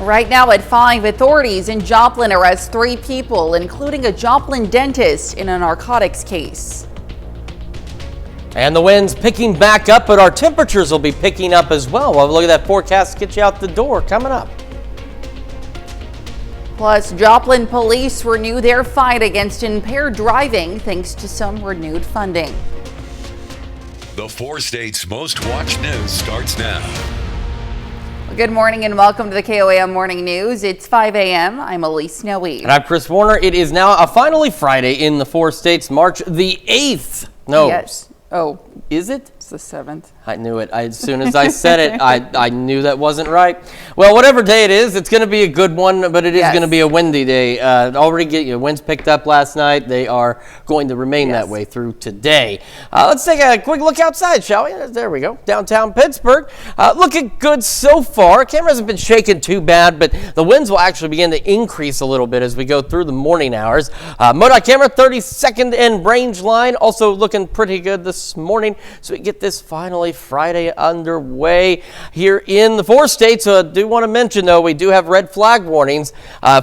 Right now at 5, authorities in Joplin arrest 3 people, including a Joplin dentist, in a narcotics case. And the wind's picking back up, but our temperatures will be picking up as well. We'll look at that forecast, get you out the door coming up. Plus, Joplin police renew their fight against impaired driving thanks to some renewed funding. The 4 states' most watched news starts now. Good morning and welcome to the KOAM Morning News. It's 5 a.m. I'm Elise Snowy. And I'm Chris Warner. It is now a finally Friday in the 4 states, March the 8th. No. Yes. Oh, is it? It's the 7th. I knew it. As soon as I said it, I knew that wasn't right. Well, whatever day it is, it's going to be a good one, but it is going to be a windy day. Winds picked up last night. They are going to remain that way through today. Let's take a quick look outside, shall we? There we go. Downtown Pittsburgh. Looking good so far. Camera hasn't been shaking too bad, but the winds will actually begin to increase a little bit as we go through the morning hours. MoDOT camera, 32nd and range line, also looking pretty good this morning. So we get this finally Friday underway here in the 4 states. I do want to mention, though, we do have red flag warnings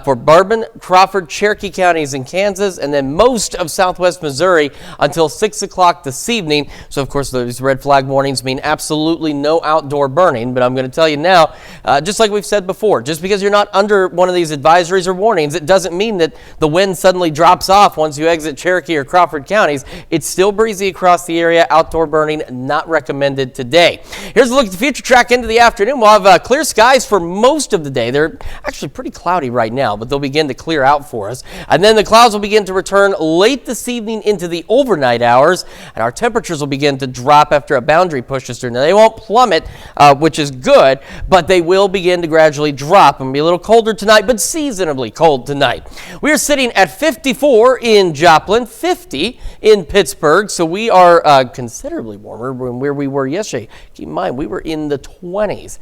for Bourbon, Crawford, Cherokee counties in Kansas, and then most of southwest Missouri until 6 o'clock this evening. So, of course, those red flag warnings mean absolutely no outdoor burning. But I'm going to tell you now, just like we've said before, just because you're not under one of these advisories or warnings, it doesn't mean that the wind suddenly drops off once you exit Cherokee or Crawford counties. It's still breezy across the area. Outdoor burning not recommended today. Here's a look at the future track into the afternoon. We'll have clear skies for most of the day. They're actually pretty cloudy right now, but they'll begin to clear out for us. And then the clouds will begin to return late this evening into the overnight hours, and our temperatures will begin to drop after a boundary pushes through. Now, they won't plummet, which is good, but they will begin to gradually drop and be a little colder tonight, but seasonably cold tonight. We are sitting at 54 in Joplin, 50 in Pittsburgh, so we are considerably warmer than where we were yesterday. Keep in mind, we were in the 20s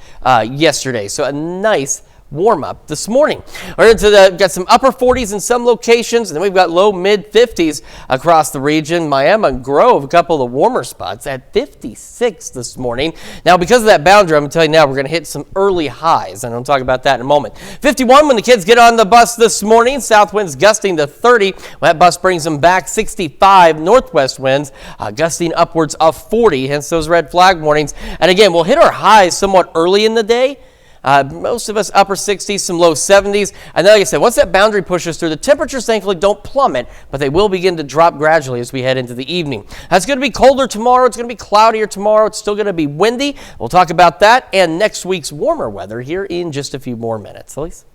yesterday, so a nice warm up this morning. We're got some upper 40s in some locations, and then we've got low mid 50s across the region. Miami and Grove, a couple of the warmer spots at 56 this morning. Now, because of that boundary, I'm going to tell you now, we're going to hit some early highs, and I'll talk about that in a moment. 51 when the kids get on the bus this morning. South winds gusting to 30. That bus brings them back. 65 northwest winds gusting upwards of 40, hence those red flag warnings. And again, we'll hit our highs somewhat early in the day. Most of us upper 60s, some low 70s. And then, like I said, once that boundary pushes through, the temperatures thankfully don't plummet, but they will begin to drop gradually as we head into the evening. It's going to be colder tomorrow. It's going to be cloudier tomorrow. It's still going to be windy. We'll talk about that and next week's warmer weather here in just a few more minutes. Elise?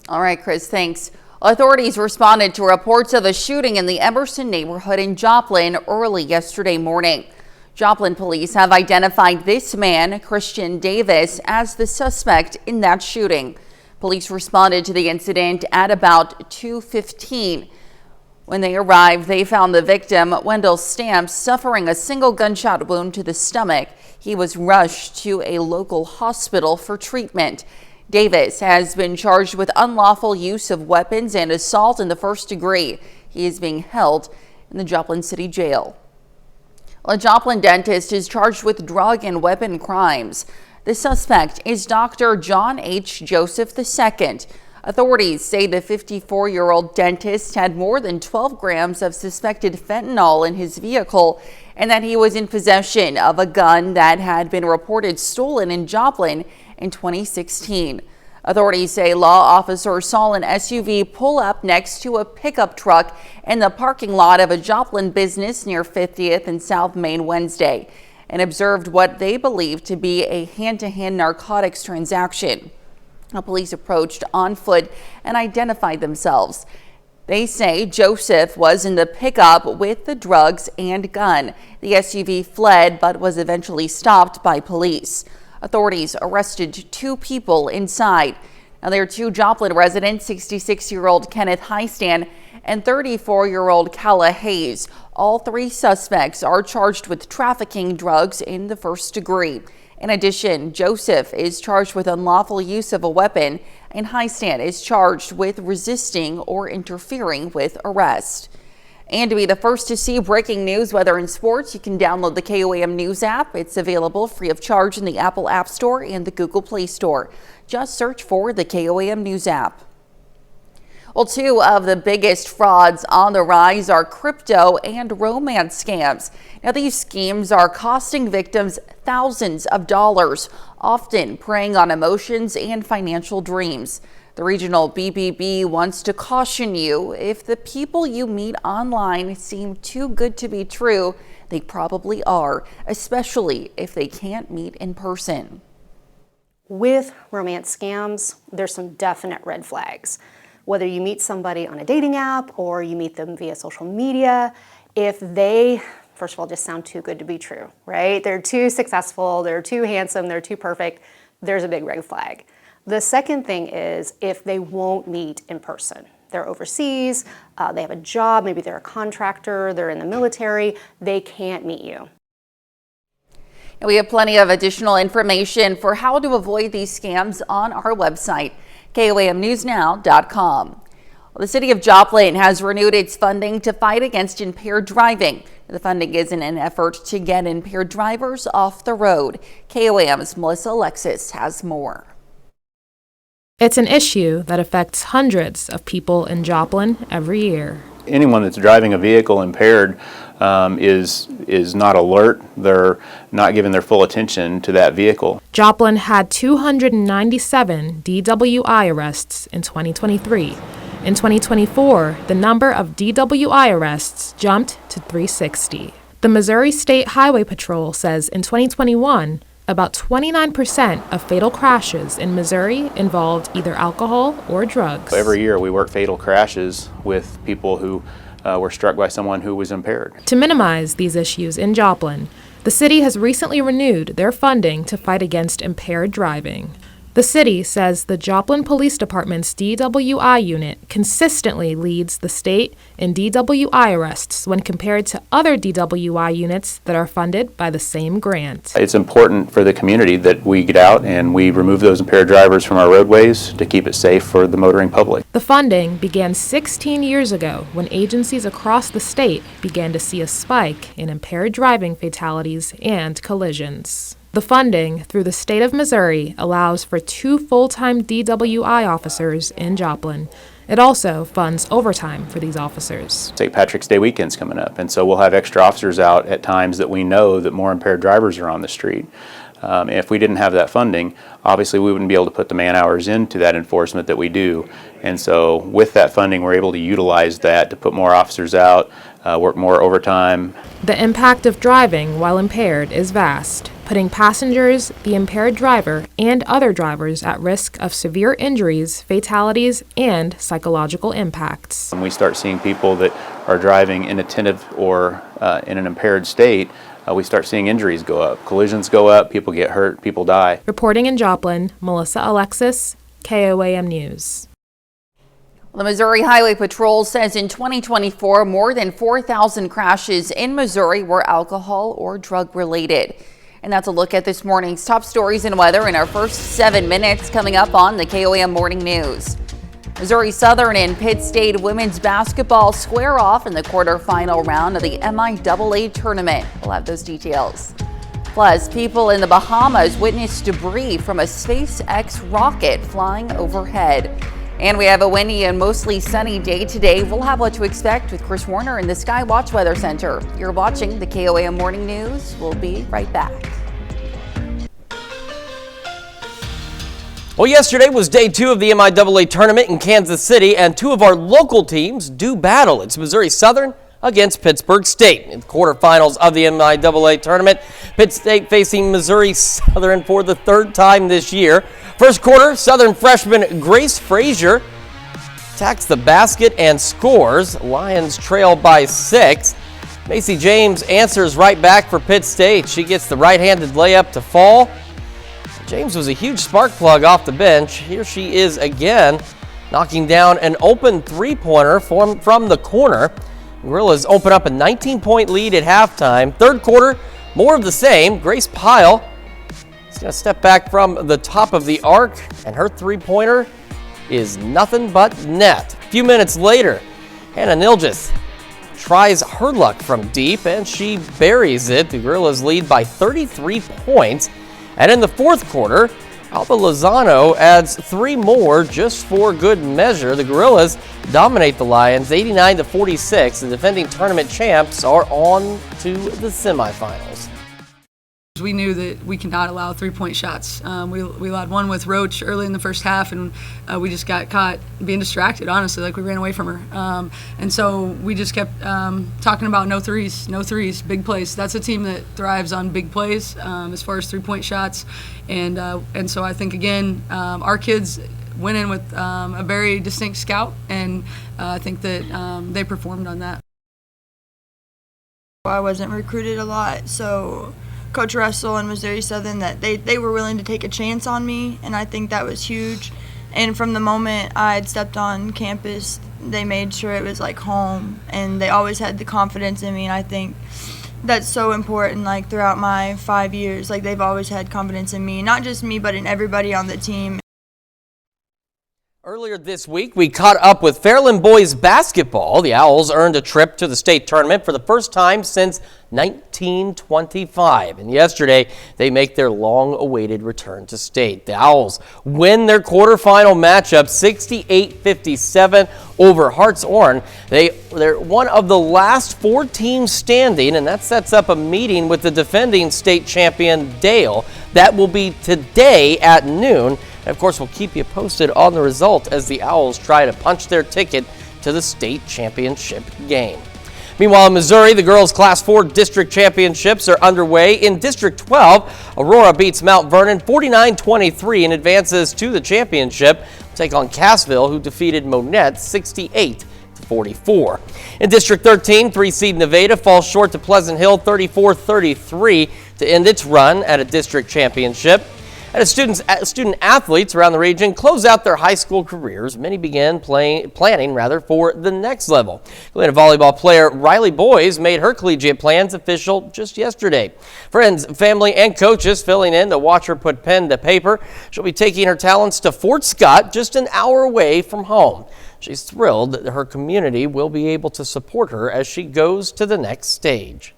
All right, Chris, thanks. Authorities responded to reports of a shooting in the Emerson neighborhood in Joplin early yesterday morning. Joplin police have identified this man, Christian Davis, as the suspect in that shooting. Police responded to the incident at about 2:15. When they arrived, they found the victim, Wendell Stamps, suffering a single gunshot wound to the stomach. He was rushed to a local hospital for treatment. Davis has been charged with unlawful use of weapons and assault in the first degree. He is being held in the Joplin City Jail. A Joplin dentist is charged with drug and weapon crimes. The suspect is Dr. John H. Joseph II. Authorities say the 54-year-old dentist had more than 12 grams of suspected fentanyl in his vehicle and that he was in possession of a gun that had been reported stolen in Joplin in 2016. Authorities say law officers saw an SUV pull up next to a pickup truck in the parking lot of a Joplin business near 50th and South Main Wednesday and observed what they believed to be a hand-to-hand narcotics transaction. The police approached on foot and identified themselves. They say Joseph was in the pickup with the drugs and gun. The SUV fled but was eventually stopped by police. Authorities arrested 2 people inside. Now, there are 2 Joplin residents, 66-year-old Kenneth Highstand and 34-year-old Kala Hayes. All 3 suspects are charged with trafficking drugs in the first degree. In addition, Joseph is charged with unlawful use of a weapon, and Highstand is charged with resisting or interfering with arrest. And to be the first to see breaking news, weather, and sports, you can download the KOAM News app. It's available free of charge in the Apple App Store and the Google Play Store. Just search for the KOAM News app. Well, two of the biggest frauds on the rise are crypto and romance scams. Now, these schemes are costing victims thousands of dollars, often preying on emotions and financial dreams. The regional BBB wants to caution you, if the people you meet online seem too good to be true, they probably are, especially if they can't meet in person. With romance scams, there's some definite red flags. Whether you meet somebody on a dating app or you meet them via social media, if they, first of all, just sound too good to be true, right? They're too successful, they're too handsome, they're too perfect, there's a big red flag. The second thing is if they won't meet in person. They're overseas, they have a job, maybe they're a contractor, they're in the military, they can't meet you. And we have plenty of additional information for how to avoid these scams on our website, KOAMnewsnow.com. Well, the city of Joplin has renewed its funding to fight against impaired driving. The funding is in an effort to get impaired drivers off the road. KOAM's Melissa Alexis has more. It's an issue that affects hundreds of people in Joplin every year. Anyone that's driving a vehicle impaired is not alert. They're not giving their full attention to that vehicle. Joplin had 297 DWI arrests in 2023. In 2024, the number of DWI arrests jumped to 360. The Missouri State Highway Patrol says in 2021, about 29% of fatal crashes in Missouri involved either alcohol or drugs. Every year we work fatal crashes with people who were struck by someone who was impaired. To minimize these issues in Joplin, the city has recently renewed their funding to fight against impaired driving. The city says the Joplin Police Department's DWI unit consistently leads the state in DWI arrests when compared to other DWI units that are funded by the same grant. It's important for the community that we get out and we remove those impaired drivers from our roadways to keep it safe for the motoring public. The funding began 16 years ago when agencies across the state began to see a spike in impaired driving fatalities and collisions. The funding through the state of Missouri allows for 2 full-time DWI officers in Joplin. It also funds overtime for these officers. St. Patrick's Day weekend's coming up, and so we'll have extra officers out at times that we know that more impaired drivers are on the street. If we didn't have that funding, obviously we wouldn't be able to put the man hours into that enforcement that we do. And so with that funding, we're able to utilize that to put more officers out, work more overtime. The impact of driving while impaired is vast, putting passengers, the impaired driver, and other drivers at risk of severe injuries, fatalities, and psychological impacts. When we start seeing people that are driving inattentive or in an impaired state, we start seeing injuries go up, collisions go up, people get hurt, people die. Reporting in Joplin, Melissa Alexis, KOAM News. The Missouri Highway Patrol says in 2024, more than 4,000 crashes in Missouri were alcohol or drug related. And that's a look at this morning's top stories and weather in our first 7 minutes coming up on the KOAM Morning News. Missouri Southern and Pitt State women's basketball square off in the quarterfinal round of the MIAA tournament. We'll have those details. Plus, people in the Bahamas witnessed debris from a SpaceX rocket flying overhead. And we have a windy and mostly sunny day today. We'll have what to expect with Chris Warner in the Skywatch Weather Center. You're watching the KOAM Morning News. We'll be right back. Well, yesterday was day 2 of the MIAA tournament in Kansas City, and 2 of our local teams do battle. It's Missouri Southern against Pittsburgh State in the quarterfinals of the MIAA tournament. Pitt State facing Missouri Southern for the 3rd time this year. First quarter, Southern freshman Grace Frazier attacks the basket and scores. Lions trail by 6. Macy James answers right back for Pitt State. She gets the right-handed layup to fall. James was a huge spark plug off the bench. Here she is again, knocking down an open three-pointer from the corner. Gorillas open up a 19-point lead at halftime. Third quarter, more of the same. Grace Pyle is going to step back from the top of the arc, and her three-pointer is nothing but net. A few minutes later, Hannah Nilgis tries her luck from deep, and she buries it. The Gorillas lead by 33 points. And in the fourth quarter, Alba Lozano adds 3 more just for good measure. The Gorillas dominate the Lions 89-46. The defending tournament champs are on to the semifinals. We knew that we cannot allow 3-point shots. We allowed one with Roach early in the first half, and we just got caught being distracted, honestly, like we ran away from her. And so we just kept talking about no threes, big plays. That's a team that thrives on big plays as far as 3-point shots. And so I think, again, our kids went in with a very distinct scout, and I think that they performed on that. I wasn't recruited a lot, so Coach Russell and Missouri Southern, that they were willing to take a chance on me, and I think that was huge. And from the moment I had stepped on campus, they made sure it was like home, and they always had the confidence in me, and I think that's so important. Like throughout my 5 years, like they've always had confidence in me, not just me, but in everybody on the team. Earlier this week, we caught up with Fairland boys basketball. The Owls earned a trip to the state tournament for the first time since 1925. And yesterday, they make their long-awaited return to state. The Owls win their quarterfinal matchup 68-57 over Hartshorn. They're one of the last 4 teams standing, and that sets up a meeting with the defending state champion Dale. That will be today at noon. And of course, we'll keep you posted on the result as the Owls try to punch their ticket to the state championship game. Meanwhile, in Missouri, the girls' Class 4 district championships are underway. In District 12, Aurora beats Mount Vernon 49-23 and advances to the championship. Take on Cassville, who defeated Monette 68-44. In District 13, 3-seed Nevada falls short to Pleasant Hill 34-33 to end its run at a district championship. And as student athletes around the region close out their high school careers, many began planning for the next level. Galena volleyball player Riley Boys made her collegiate plans official just yesterday. Friends, family, and coaches filling in to watch her put pen to paper. She'll be taking her talents to Fort Scott, just an hour away from home. She's thrilled that her community will be able to support her as she goes to the next stage.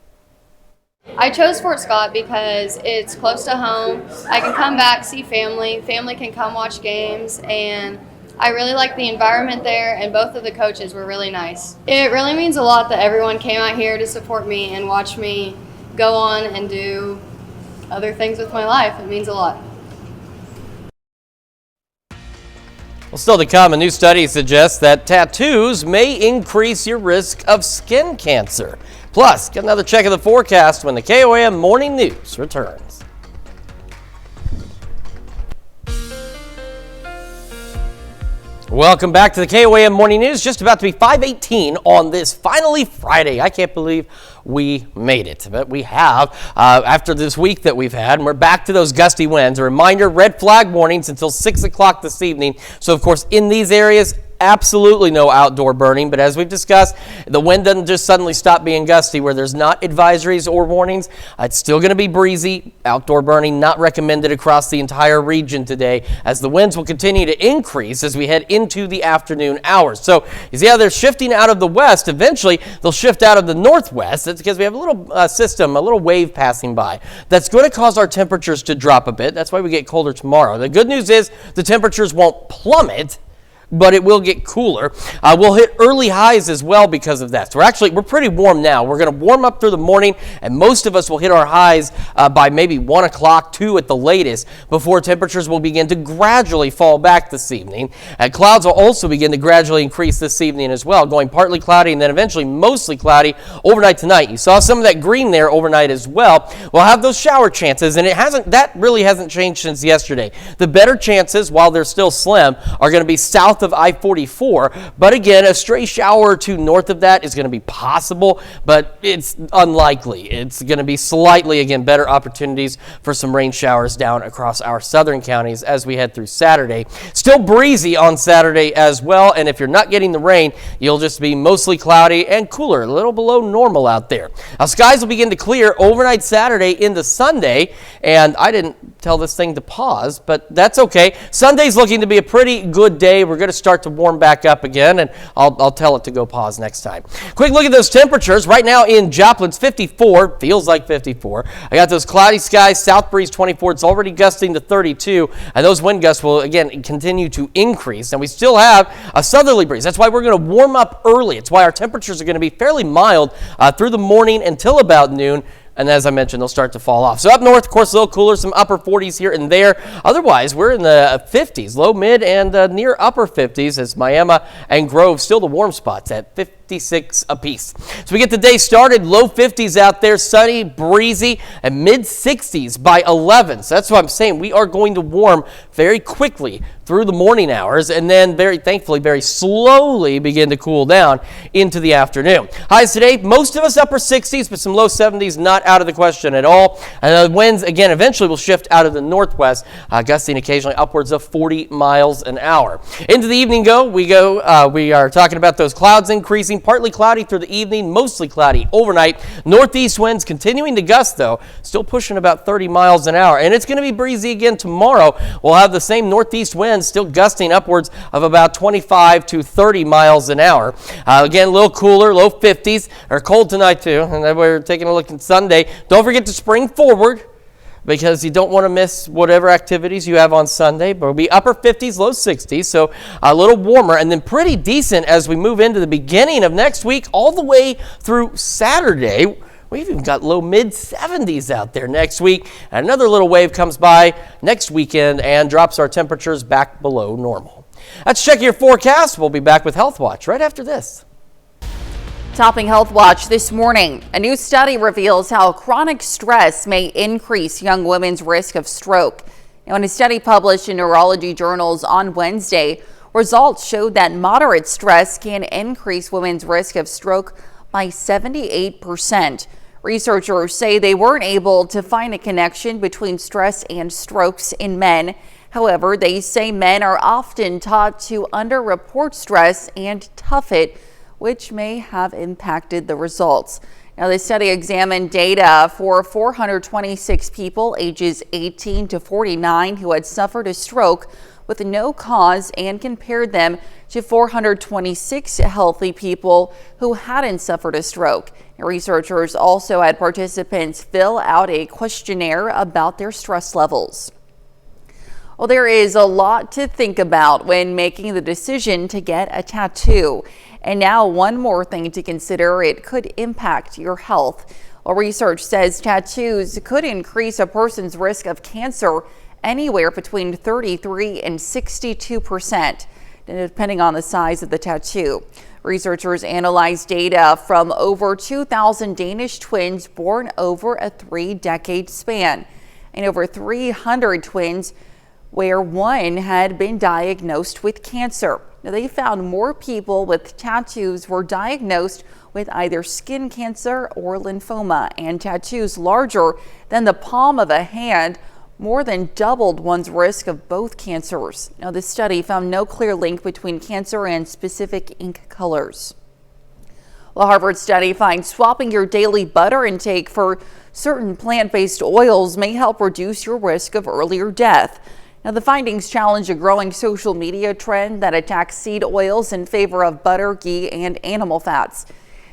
I chose Fort Scott because it's close to home. I can come back, see family. Family can come watch games, and I really like the environment there, and both of the coaches were really nice. It really means a lot that everyone came out here to support me and watch me go on and do other things with my life. It means a lot. Well, still to come, a new study suggests that tattoos may increase your risk of skin cancer. Plus, get another check of the forecast when the KOAM Morning News returns. Welcome back to the KOAM Morning News. Just about to be 5:18 on this finally Friday. I can't believe we made it, but we have after this week that we've had, and we're back to those gusty winds. A reminder, red flag warnings until 6 o'clock this evening. So, of course, in these areas, absolutely no outdoor burning, but as we've discussed, the wind doesn't just suddenly stop being gusty where there's not advisories or warnings. It's still going to be breezy. Outdoor burning not recommended across the entire region today, as the winds will continue to increase as we head into the afternoon hours. So you see how they're shifting out of the west. Eventually, they'll shift out of the northwest. That's because we have a little system, a little wave passing by. That's going to cause our temperatures to drop a bit. That's why we get colder tomorrow. The good news is the temperatures won't plummet, but it will get cooler. We'll hit early highs as well because of that. So we're pretty warm now. We're going to warm up through the morning, and most of us will hit our highs by maybe 1 o'clock, 2 at the latest, before temperatures will begin to gradually fall back this evening. And clouds will also begin to gradually increase this evening as well, going partly cloudy and then eventually mostly cloudy overnight tonight. You saw some of that green there overnight as well. We'll have those shower chances, and that really hasn't changed since yesterday. The better chances, while they're still slim, are going to be south of I-44, but again, a stray shower or two north of that is going to be possible, but it's unlikely. It's going to be slightly, again, better opportunities for some rain showers down across our southern counties as we head through Saturday. Still breezy on Saturday as well, and if you're not getting the rain, you'll just be mostly cloudy and cooler, a little below normal out there. Now, skies will begin to clear overnight Saturday into Sunday, and I didn't tell this thing to pause, but that's okay. Sunday's looking to be a pretty good day. We're going going to start to warm back up again, and I'll tell it to go pause next time. Quick look at those temperatures. Right now in Joplin's 54, feels like 54. I got those cloudy skies, south breeze 24. It's already gusting to 32, and those wind gusts will, again, continue to increase. And we still have a southerly breeze. That's why we're going to warm up early. It's why our temperatures are going to be fairly mild through the morning until about noon. And as I mentioned, they'll start to fall off. So up north, of course, a little cooler, some upper 40s here and there. Otherwise, we're in the 50s, low, mid, and near upper 50s as Miami and Grove still the warm spots at 56 apiece. So we get the day started, low 50s out there, sunny, breezy, and mid 60s by 11. So that's what I'm saying. We are going to warm very quickly through the morning hours and then thankfully, very slowly begin to cool down into the afternoon. Highs today, most of us upper 60s, but some low 70s, not out of the question at all. And the winds, again, eventually will shift out of the northwest, gusting occasionally upwards of 40 miles an hour. Into the evening we are talking about those clouds increasing, partly cloudy through the evening, mostly cloudy overnight. Northeast winds continuing to gust, though, still pushing about 30 miles an hour. And it's going to be breezy again tomorrow. We'll have the same northeast winds still gusting upwards of about 25 to 30 miles an hour. Again, a little cooler, low 50s. Or cold tonight, too. And then we're taking a look at Sunday. Don't forget to spring forward, because you don't want to miss whatever activities you have on Sunday. But it'll be upper 50s, low 60s, so a little warmer, and then pretty decent as we move into the beginning of next week, all the way through Saturday. We've even got low mid 70s out there next week. And another little wave comes by next weekend and drops our temperatures back below normal. Let's check your forecast. We'll be back with Health Watch right after this. Topping Health Watch this morning, a new study reveals how chronic stress may increase young women's risk of stroke. Now, in a study published in neurology journals on Wednesday, results showed that moderate stress can increase women's risk of stroke by 78%. Researchers say they weren't able to find a connection between stress and strokes in men. However, they say men are often taught to underreport stress and tough it, which may have impacted the results. Now, the study examined data for 426 people ages 18 to 49 who had suffered a stroke with no cause and compared them to 426 healthy people who hadn't suffered a stroke. Researchers also had participants fill out a questionnaire about their stress levels. Well, there is a lot to think about when making the decision to get a tattoo. And now one more thing to consider, it could impact your health. Well, research says tattoos could increase a person's risk of cancer anywhere between 33 and 62%, depending on the size of the tattoo. Researchers analyzed data from over 2,000 Danish twins born over a 3-decade span, and over 300 twins where one had been diagnosed with cancer. Now, they found more people with tattoos were diagnosed with either skin cancer or lymphoma, and tattoos larger than the palm of a hand more than doubled one's risk of both cancers. Now, this study found no clear link between cancer and specific ink colors. The Harvard study finds swapping your daily butter intake for certain plant-based oils may help reduce your risk of earlier death. Now, the findings challenge a growing social media trend that attacks seed oils in favor of butter, ghee, and animal fats.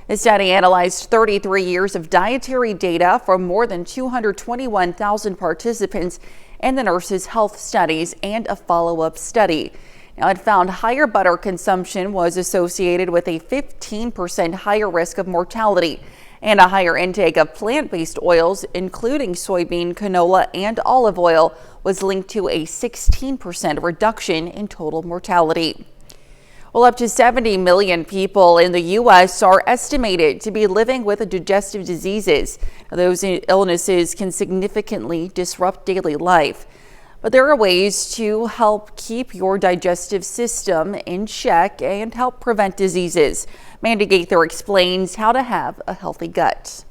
The study analyzed 33 years of dietary data from more than 221,000 participants in the Nurses' Health Studies and a follow-up study. Now, it found higher butter consumption was associated with a 15% higher risk of mortality, and a higher intake of plant-based oils, including soybean, canola, and olive oil, was linked to a 16% reduction in total mortality. Well, up to 70 million people in the U.S. are estimated to be living with digestive diseases. Those illnesses can significantly disrupt daily life. But there are ways to help keep your digestive system in check and help prevent diseases. Mandy Gaither explains how to have a healthy gut.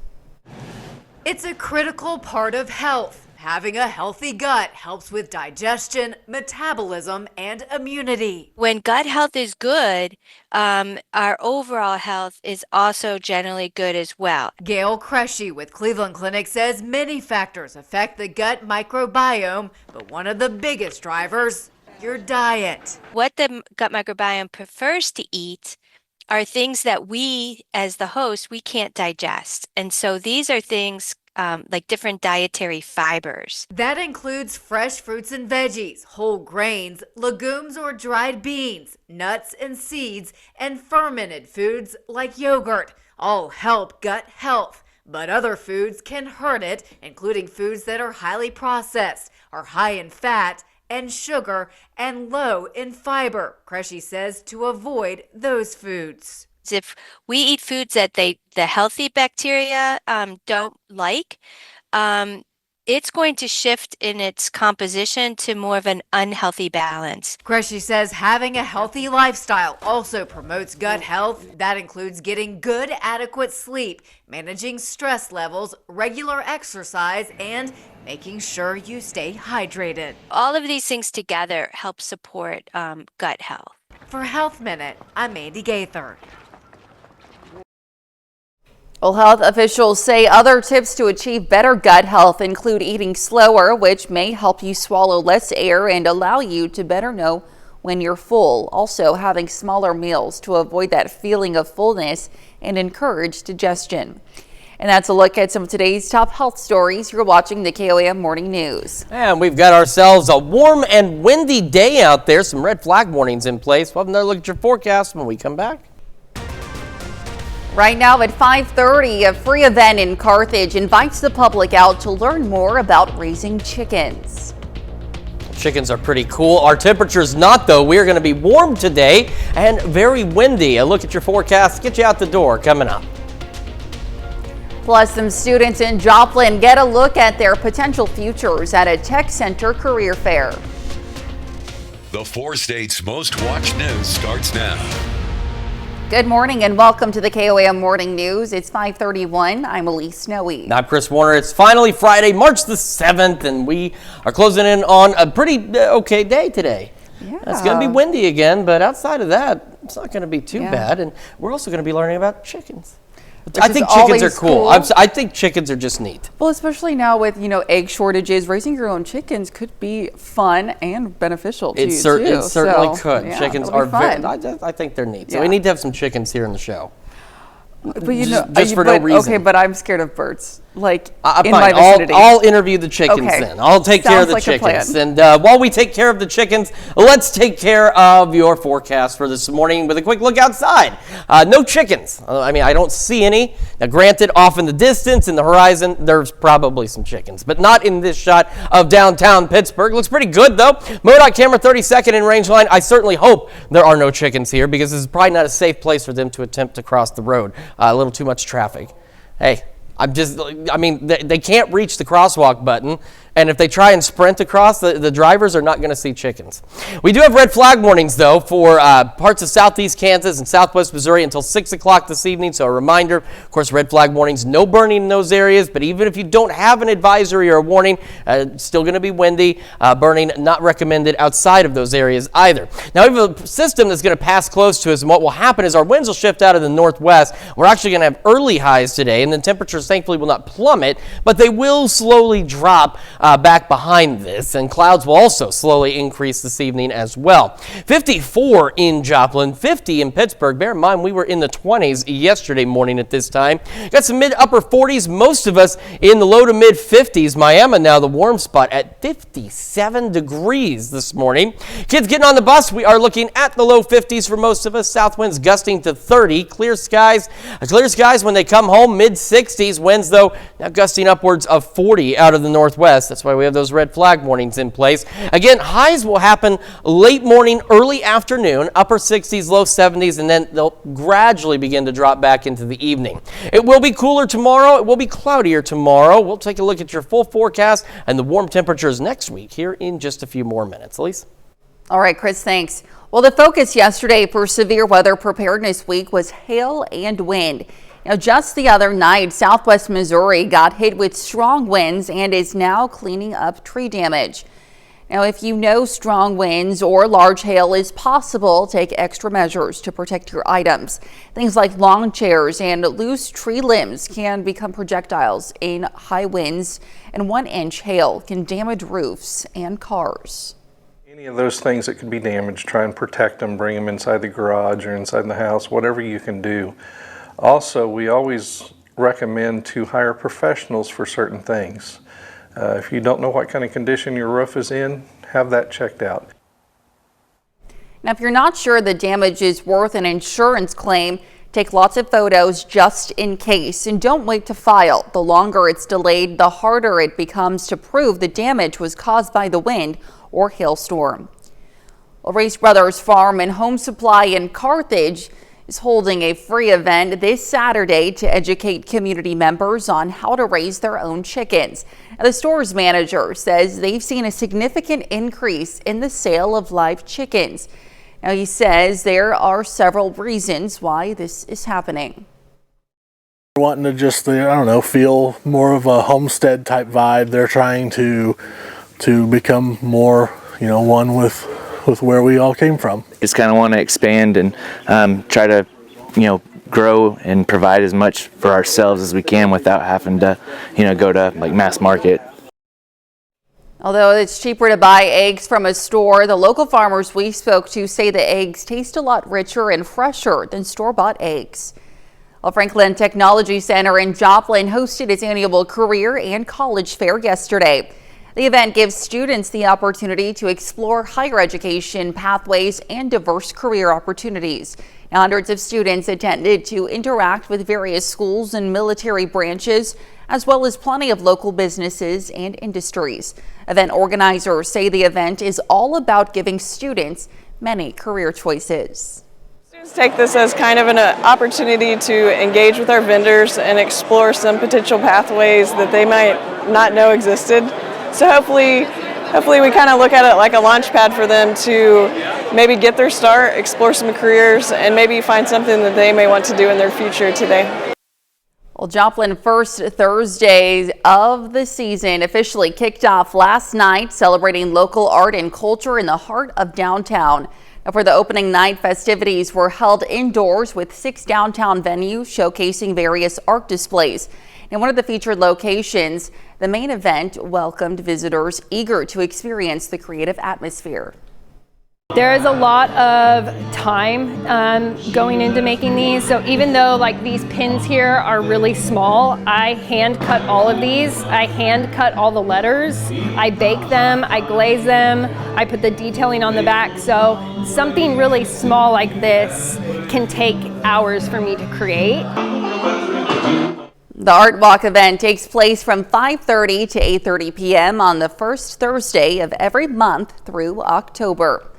It's a critical part of health. Having a healthy gut helps with digestion, metabolism, and immunity. When gut health is good, our overall health is also generally good as well. Gail Cresci with Cleveland Clinic says many factors affect the gut microbiome, but one of the biggest drivers your diet. What the gut microbiome prefers to eat are things that we, as the host, we can't digest. And so these are things like different dietary fibers. That includes fresh fruits and veggies, whole grains, legumes or dried beans, nuts and seeds, and fermented foods like yogurt. All help gut health. But other foods can hurt it, including foods that are highly processed, are high in fat and sugar, and low in fiber. Cressy says to avoid those foods. If we eat foods that the healthy bacteria don't like, it's going to shift in its composition to more of an unhealthy balance. Cressy says having a healthy lifestyle also promotes gut health. That includes getting good, adequate sleep, managing stress levels, regular exercise, and making sure you stay hydrated. All of these things together help support gut health. For Health Minute, I'm Mandy Gaither. Well, health officials say other tips to achieve better gut health include eating slower, which may help you swallow less air and allow you to better know when you're full. Also, having smaller meals to avoid that feeling of fullness and encourage digestion. And that's a look at some of today's top health stories. You're watching the KOAM Morning News. And we've got ourselves a warm and windy day out there. Some red flag warnings in place. We'll have another look at your forecast when we come back. Right now at 5:30, a free event in Carthage invites the public out to learn more about raising chickens. Chickens are pretty cool. Our temperature's not, though. We're going to be warm today and very windy. A look at your forecast, get you out the door coming up. Plus, some students in Joplin get a look at their potential futures at a tech center career fair. The 4 states' most watched news starts now. Good morning and welcome to the KOAM Morning News. It's 5:31. I'm Elise Snowy. I'm Chris Warner. It's finally Friday, March the 7th, and we are closing in on a pretty okay day today. Yeah. It's going to be windy again, but outside of that, it's not going to be too bad. And we're also going to be learning about chickens. I think chickens are cool. I think chickens are just neat. Well, especially now with, egg shortages, raising your own chickens could be fun and beneficial to you, too. It certainly could. Yeah, chickens are very, I think they're neat. So we need to have some chickens here in the show. But just for no reason. Okay, but I'm scared of birds. In fine. my vicinity. I'll interview the chickens then. I'll take care of the chickens. And while we take care of the chickens, let's take care of your forecast for this morning with a quick look outside. No chickens. I don't see any. Now, granted, off in the distance, in the horizon, there's probably some chickens, but not in this shot of downtown Pittsburgh. Looks pretty good, though. MoDOT camera 32nd in range line. I certainly hope there are no chickens here because this is probably not a safe place for them to attempt to cross the road. A little too much traffic. Hey, they can't reach the crosswalk button, and if they try and sprint across, the drivers are not going to see chickens. We do have red flag warnings, though, for parts of southeast Kansas and southwest Missouri until 6 o'clock this evening, so a reminder, of course, red flag warnings, no burning in those areas, but even if you don't have an advisory or a warning, it's still going to be windy. Burning not recommended outside of those areas either. Now, we have a system that's going to pass close to us, and what will happen is our winds will shift out of the northwest. We're actually going to have early highs today, and then temperatures thankfully will not plummet, but they will slowly drop back behind this, and clouds will also slowly increase this evening as well. 54 in Joplin, 50 in Pittsburgh. Bear in mind, we were in the 20s yesterday morning at this time. Got some mid-upper 40s, most of us in the low to mid-50s. Miami now the warm spot at 57 degrees this morning. Kids getting on the bus, we are looking at the low 50s for most of us. South winds gusting to 30. Clear skies when they come home, mid-60s. Winds, though, now gusting upwards of 40 out of the northwest. That's why we have those red flag warnings in place. Again, highs will happen late morning, early afternoon, upper 60s, low 70s, and then they'll gradually begin to drop back into the evening. It will be cooler tomorrow. It will be cloudier tomorrow. We'll take a look at your full forecast and the warm temperatures next week here in just a few more minutes. Elise? All right, Chris, thanks. Well, the focus yesterday for Severe Weather Preparedness Week was hail and wind. Now, just the other night, southwest Missouri got hit with strong winds and is now cleaning up tree damage. Now, if you know strong winds or large hail is possible, take extra measures to protect your items. Things like lawn chairs and loose tree limbs can become projectiles in high winds, and 1-inch hail can damage roofs and cars. Any of those things that could be damaged, try and protect them, bring them inside the garage or inside the house, whatever you can do. Also, we always recommend to hire professionals for certain things. If you don't know what kind of condition your roof is in, have that checked out. Now, if you're not sure the damage is worth an insurance claim, take lots of photos just in case, and don't wait to file. The longer it's delayed, the harder it becomes to prove the damage was caused by the wind or hailstorm. Well, Race Brothers Farm and Home Supply in Carthage is holding a free event this Saturday to educate community members on how to raise their own chickens. Now, the store's manager says they've seen a significant increase in the sale of live chickens. Now, he says there are several reasons why this is happening. Wanting to just, I don't know, feel more of a homestead type vibe. They're trying to become more, one with where we all came from. Just kind of want to expand and try to, grow and provide as much for ourselves as we can without having to, go to like mass market. Although it's cheaper to buy eggs from a store, the local farmers we spoke to say the eggs taste a lot richer and fresher than store-bought eggs. Well, Franklin Technology Center in Joplin hosted its annual career and college fair yesterday. The event gives students the opportunity to explore higher education pathways and diverse career opportunities. Now, hundreds of students attended to interact with various schools and military branches, as well as plenty of local businesses and industries. Event organizers say the event is all about giving students many career choices. Students take this as kind of an opportunity to engage with our vendors and explore some potential pathways that they might not know existed. So hopefully we kind of look at it like a launch pad for them to maybe get their start, explore some careers, and maybe find something that they may want to do in their future today. Well, Joplin First Thursday of the season officially kicked off last night, celebrating local art and culture in the heart of downtown. Now, for the opening night, festivities were held indoors with 6 downtown venues showcasing various art displays. In one of the featured locations, the main event welcomed visitors eager to experience the creative atmosphere. There is a lot of time going into making these. So even though like these pins here are really small, I hand cut all of these. I hand cut all the letters. I bake them, I glaze them, I put the detailing on the back. So something really small like this can take hours for me to create. The Art Walk event takes place from 5:30 to 8:30 p.m. on the first Thursday of every month through October.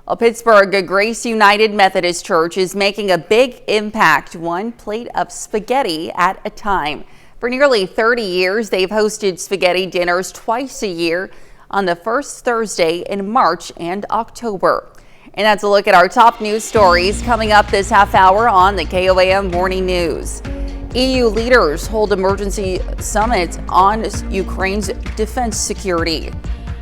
Well, Pittsburgh Grace United Methodist Church is making a big impact, one plate of spaghetti at a time. For nearly 30 years, they've hosted spaghetti dinners twice a year on the first Thursday in March and October. And that's a look at our top news stories coming up this half hour on the KOAM Morning News. EU leaders hold emergency summits on Ukraine's defense security.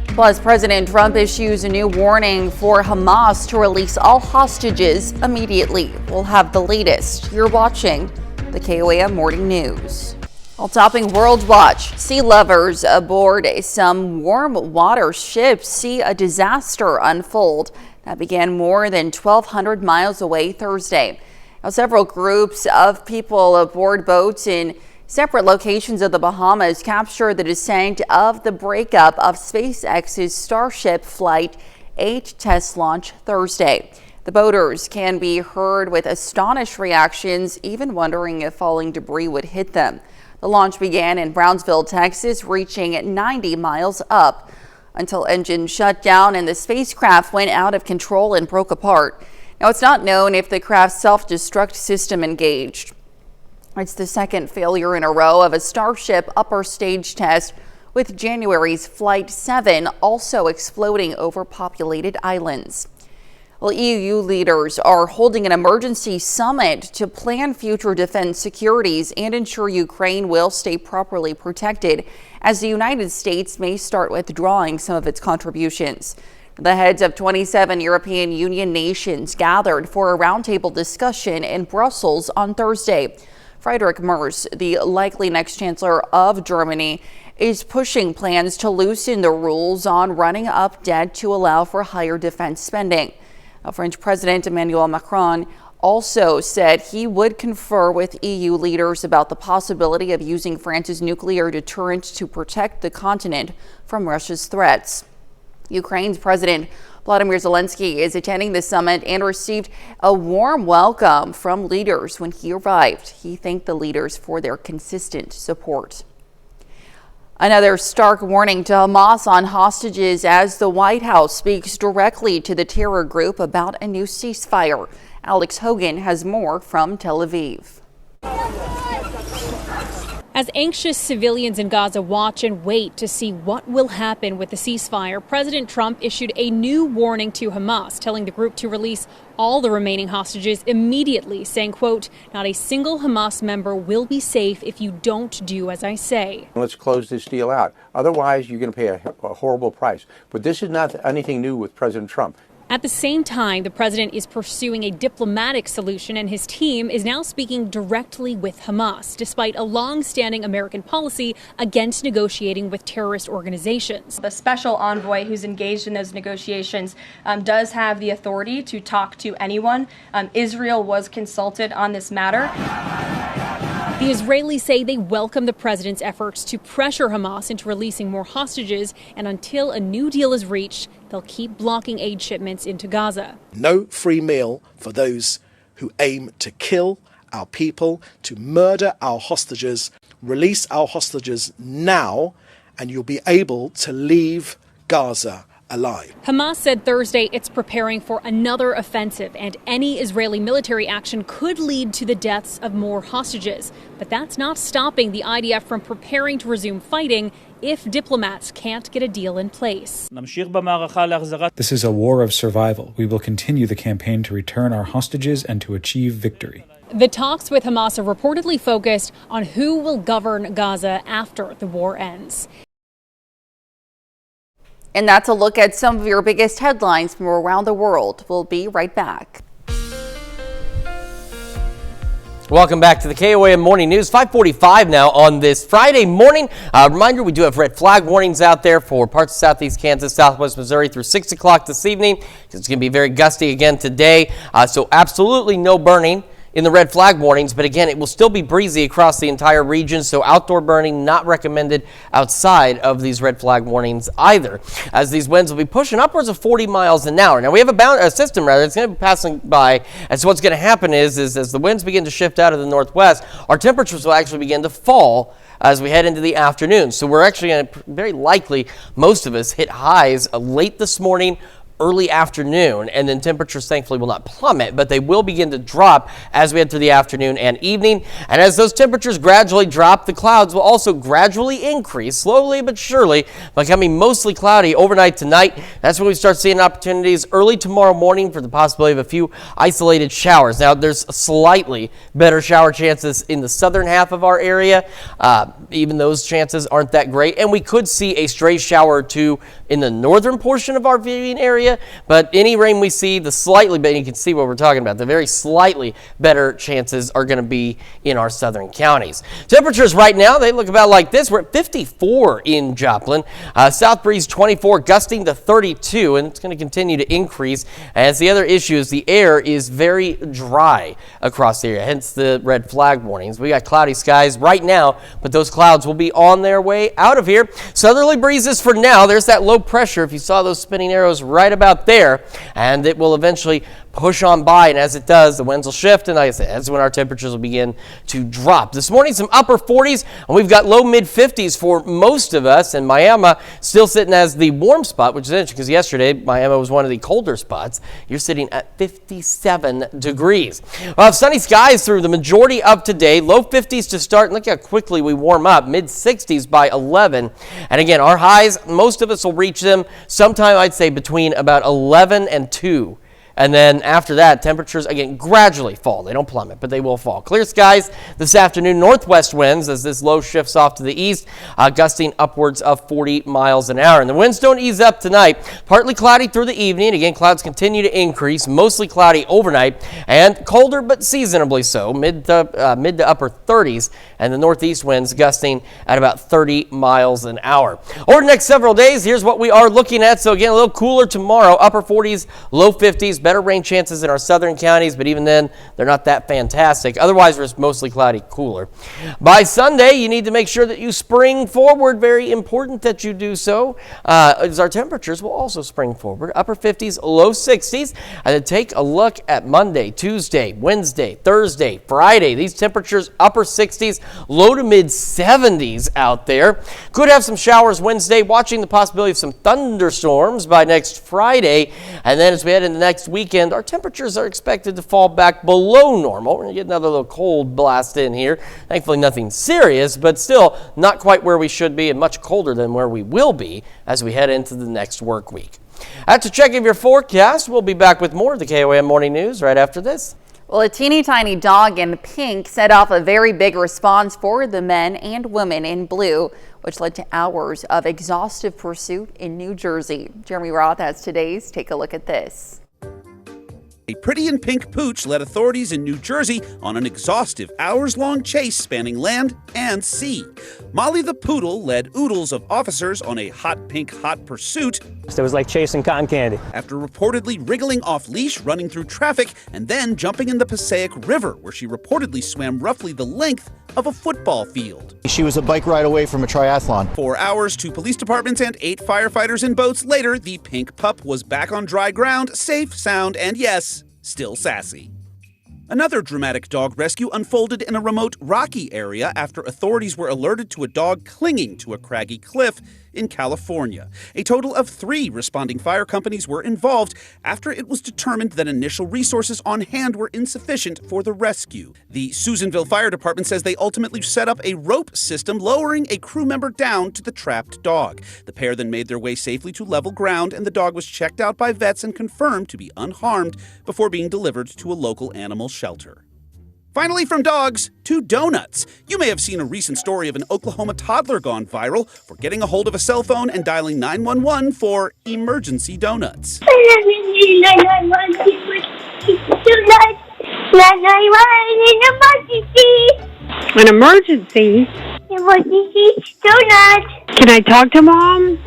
Plus, President Trump issues a new warning for Hamas to release all hostages immediately. We'll have the latest. You're watching the KOAM Morning News. While topping World Watch, sea lovers aboard some warm water ships see a disaster unfold that began more than 1,200 miles away Thursday. Now, several groups of people aboard boats in separate locations of the Bahamas captured the descent of the breakup of SpaceX's Starship Flight 8 test launch Thursday. The boaters can be heard with astonished reactions, even wondering if falling debris would hit them. The launch began in Brownsville, Texas, reaching 90 miles up until engines shut down and the spacecraft went out of control and broke apart. Now, it's not known if the craft's self-destruct system engaged. It's the second failure in a row of a Starship upper stage test, with January's Flight 7 also exploding over populated islands. Well, EU leaders are holding an emergency summit to plan future defense securities and ensure Ukraine will stay properly protected, as the United States may start withdrawing some of its contributions. The heads of 27 European Union nations gathered for a roundtable discussion in Brussels on Thursday. Friedrich Merz, the likely next chancellor of Germany, is pushing plans to loosen the rules on running up debt to allow for higher defense spending. French President Emmanuel Macron also said he would confer with EU leaders about the possibility of using France's nuclear deterrent to protect the continent from Russia's threats. Ukraine's President Volodymyr Zelensky is attending the summit and received a warm welcome from leaders when he arrived. He thanked the leaders for their consistent support. Another stark warning to Hamas on hostages as the White House speaks directly to the terror group about a new ceasefire. Alex Hogan has more from Tel Aviv. As anxious civilians in Gaza watch and wait to see what will happen with the ceasefire, President Trump issued a new warning to Hamas, telling the group to release all the remaining hostages immediately, saying, quote, "Not a single Hamas member will be safe if you don't do as I say." Let's close this deal out. Otherwise, you're going to pay a horrible price. But this is not anything new with President Trump. At the same time, the president is pursuing a diplomatic solution, and his team is now speaking directly with Hamas, despite a long-standing American policy against negotiating with terrorist organizations. The special envoy who's engaged in those negotiations does have the authority to talk to anyone. Israel was consulted on this matter. The Israelis say they welcome the president's efforts to pressure Hamas into releasing more hostages, and until a new deal is reached, they'll keep blocking aid shipments into Gaza. No free meal for those who aim to kill our people, to murder our hostages. Release our hostages now, and you'll be able to leave Gaza alive. Hamas said Thursday it's preparing for another offensive, and any Israeli military action could lead to the deaths of more hostages. But that's not stopping the IDF from preparing to resume fighting if diplomats can't get a deal in place. This is a war of survival. We will continue the campaign to return our hostages and to achieve victory. The talks with Hamas are reportedly focused on who will govern Gaza after the war ends. And that's a look at some of your biggest headlines from around the world. We'll be right back. Welcome back to the KOAM Morning News. 5:45 now on this Friday morning. Reminder, we do have red flag warnings out there for parts of southeast Kansas, southwest Missouri through 6 o'clock this evening. It's going to be very gusty again today. So absolutely no burning in the red flag warnings, but again, it will still be breezy across the entire region, so outdoor burning not recommended outside of these red flag warnings either, as these winds will be pushing upwards of 40 miles an hour. Now, we have a system that's going to be passing by, and so what's going to happen is as the winds begin to shift out of the northwest, our temperatures will actually begin to fall as we head into the afternoon. So we're actually going to, very likely, most of us hit highs late this morning, early afternoon, and then temperatures thankfully will not plummet, but they will begin to drop as we head through the afternoon and evening. And as those temperatures gradually drop, the clouds will also gradually increase, slowly but surely, becoming mostly cloudy overnight tonight. That's when we start seeing opportunities early tomorrow morning for the possibility of a few isolated showers. Now, there's slightly better shower chances in the southern half of our area. Even those chances aren't that great, and we could see a stray shower or two in the northern portion of our viewing area. But any rain we see, the slightly better, you can see what we're talking about, the very slightly better chances are going to be in our southern counties. Temperatures right now, they look about like this. We're at 54 in Joplin. South breeze 24, gusting to 32, and it's going to continue to increase. As the other issue is the air is very dry across the area, hence the red flag warnings. We got cloudy skies right now, but those clouds will be on their way out of here. Southerly breezes for now. There's that low pressure. If you saw those spinning arrows right about there, and it will eventually push on by, and as it does, the winds will shift, and like I said, that's when our temperatures will begin to drop. This morning, some upper 40s, and we've got low mid 50s for most of us, and Miami still sitting as the warm spot, which is interesting because yesterday Miami was one of the colder spots. You're sitting at 57 degrees. We'll have sunny skies through the majority of today, low 50s to start, and look how quickly we warm up, mid 60s by 11, and again, our highs, most of us will reach them sometime, I'd say, between about 11 and 2 And then after that, temperatures, again, gradually fall. They don't plummet, but they will fall. Clear skies this afternoon. Northwest winds as this low shifts off to the east, gusting upwards of 40 miles an hour. And the winds don't ease up tonight. Partly cloudy through the evening. Again, clouds continue to increase. Mostly cloudy overnight and colder, but seasonably so. Mid to upper 30s. And the northeast winds gusting at about 30 miles an hour. Over the next several days, here's what we are looking at. So again, a little cooler tomorrow. Upper 40s, low 50s. Better rain chances in our southern counties, but even then, they're not that fantastic. Otherwise, it's mostly cloudy, cooler. By Sunday, you need to make sure that you spring forward. Very important that you do so, as our temperatures will also spring forward. Upper 50s, low 60s. And then take a look at Monday, Tuesday, Wednesday, Thursday, Friday. These temperatures, upper 60s, low to mid 70s out there. Could have some showers Wednesday, watching the possibility of some thunderstorms by next Friday. And then as we head into next weekend, our temperatures are expected to fall back below normal. We're going to get another little cold blast in here. Thankfully, nothing serious, but still not quite where we should be and much colder than where we will be as we head into the next work week. That's a check of your forecast. We'll be back with more of the KOM Morning News right after this. Well, a teeny tiny dog in pink set off a very big response for the men and women in blue, which led to hours of exhaustive pursuit in New Jersey. Jeremy Roth has today's Take a Look at This. A pretty in pink pooch led authorities in New Jersey on an exhaustive hours-long chase spanning land and sea. Molly the poodle led oodles of officers on a hot pink hot pursuit. It was like chasing cotton candy. After reportedly wriggling off leash, running through traffic, and then jumping in the Passaic River, where she reportedly swam roughly the length of a football field. She was a bike ride away from a triathlon. 4 hours, 2 police departments, and 8 firefighters in boats later, the pink pup was back on dry ground, safe, sound, and yes, still sassy. Another dramatic dog rescue unfolded in a remote rocky area after authorities were alerted to a dog clinging to a craggy cliff in California. A total of 3 responding fire companies were involved after it was determined that initial resources on hand were insufficient for the rescue. The Susanville Fire Department says they ultimately set up a rope system lowering a crew member down to the trapped dog. The pair then made their way safely to level ground, and the dog was checked out by vets and confirmed to be unharmed before being delivered to a local animal shelter. Finally, from dogs to donuts. You may have seen a recent story of an Oklahoma toddler gone viral for getting a hold of a cell phone and dialing 911 for emergency donuts. 911, an emergency? Emergency donut. Can I talk to Mom?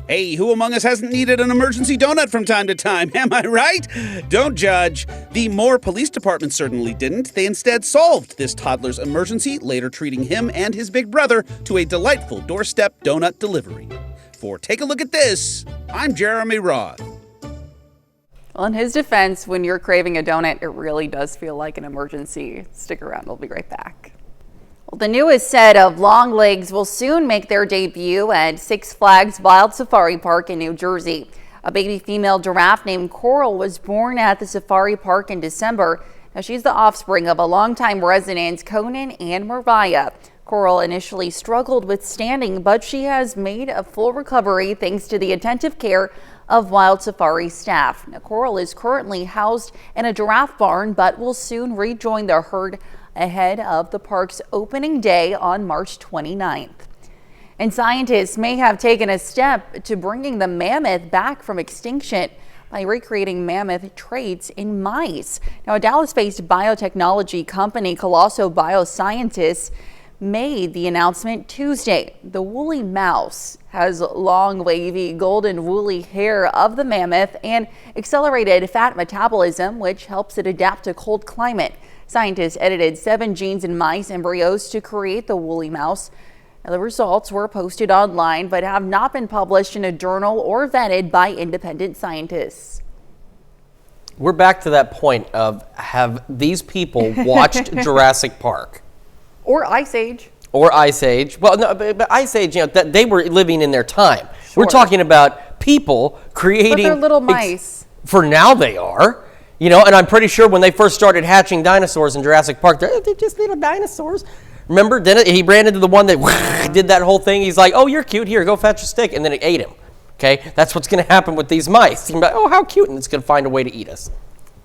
Hey, who among us hasn't needed an emergency donut from time to time? Am I right? Don't judge. The Moore Police Department certainly didn't. They instead solved this toddler's emergency, later treating him and his big brother to a delightful doorstep donut delivery. For Take a Look at This, I'm Jeremy Roth. Well, in his defense, when you're craving a donut, it really does feel like an emergency. Stick around, we'll be right back. Well, the newest set of long legs will soon make their debut at Six Flags Wild Safari Park in New Jersey. A baby female giraffe named Coral was born at the safari park in December. Now, she's the offspring of a longtime residents, Conan and Mariah. Coral initially struggled with standing, but she has made a full recovery thanks to the attentive care of Wild Safari staff. Now, Coral is currently housed in a giraffe barn, but will soon rejoin the herd ahead of the park's opening day on March 29th. And scientists may have taken a step to bringing the mammoth back from extinction by recreating mammoth traits in mice. Now, a Dallas-based biotechnology company, Colosso Bioscientists, made the announcement Tuesday. The woolly mouse has long, wavy, golden woolly hair of the mammoth and accelerated fat metabolism, which helps it adapt to cold climate. Scientists edited 7 genes in mice embryos to create the woolly mouse. Now, the results were posted online but have not been published in a journal or vetted by independent scientists. We're back to that point of, have these people watched Jurassic Park? Or Ice Age. Or Ice Age. Well, no, but Ice Age, you know, they were living in their time. Sure. We're talking about people creating. But they're little mice. For now they are. You know, and I'm pretty sure when they first started hatching dinosaurs in Jurassic Park, they're just little dinosaurs. Remember, he ran into the one that did that whole thing. He's like, oh, you're cute. Here, go fetch a stick. And then it ate him. Okay, that's what's going to happen with these mice. You're like, oh, how cute, and it's going to find a way to eat us.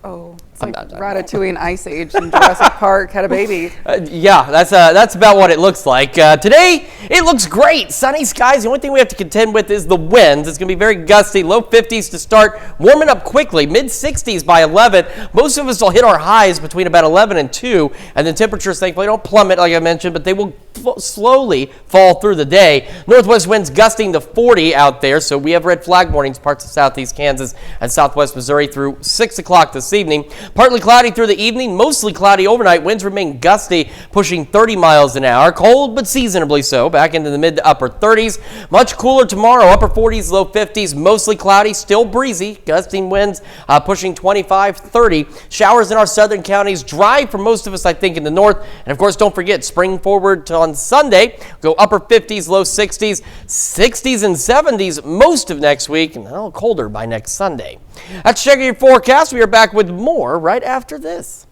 Oh, it's like Ratatouille and Ice Age and Jurassic Park had a baby. Yeah, that's about what it looks like. Today, it looks great. Sunny skies. The only thing we have to contend with is the winds. It's going to be very gusty. Low 50s to start. Warming up quickly. Mid 60s by 11. Most of us will hit our highs between about 11 and 2. And the temperatures, thankfully, don't plummet like I mentioned, but they will slowly fall through the day. Northwest winds gusting to 40 out there. So we have red flag warnings parts of southeast Kansas and southwest Missouri through 6 o'clock this evening. Partly cloudy through the evening, mostly cloudy overnight. Winds remain gusty, pushing 30 miles an hour. Cold, but seasonably so, back into the mid to upper 30s. Much cooler tomorrow, upper 40s, low 50s, mostly cloudy, still breezy. Gusting winds pushing 25, 30. Showers in our southern counties, dry for most of us, I think, in the north. And of course, don't forget, spring forward to on Sunday, go upper 50s, low 60s, 60s and 70s most of next week, and a little colder by next Sunday. That's checking your forecast. We are back with more right after this.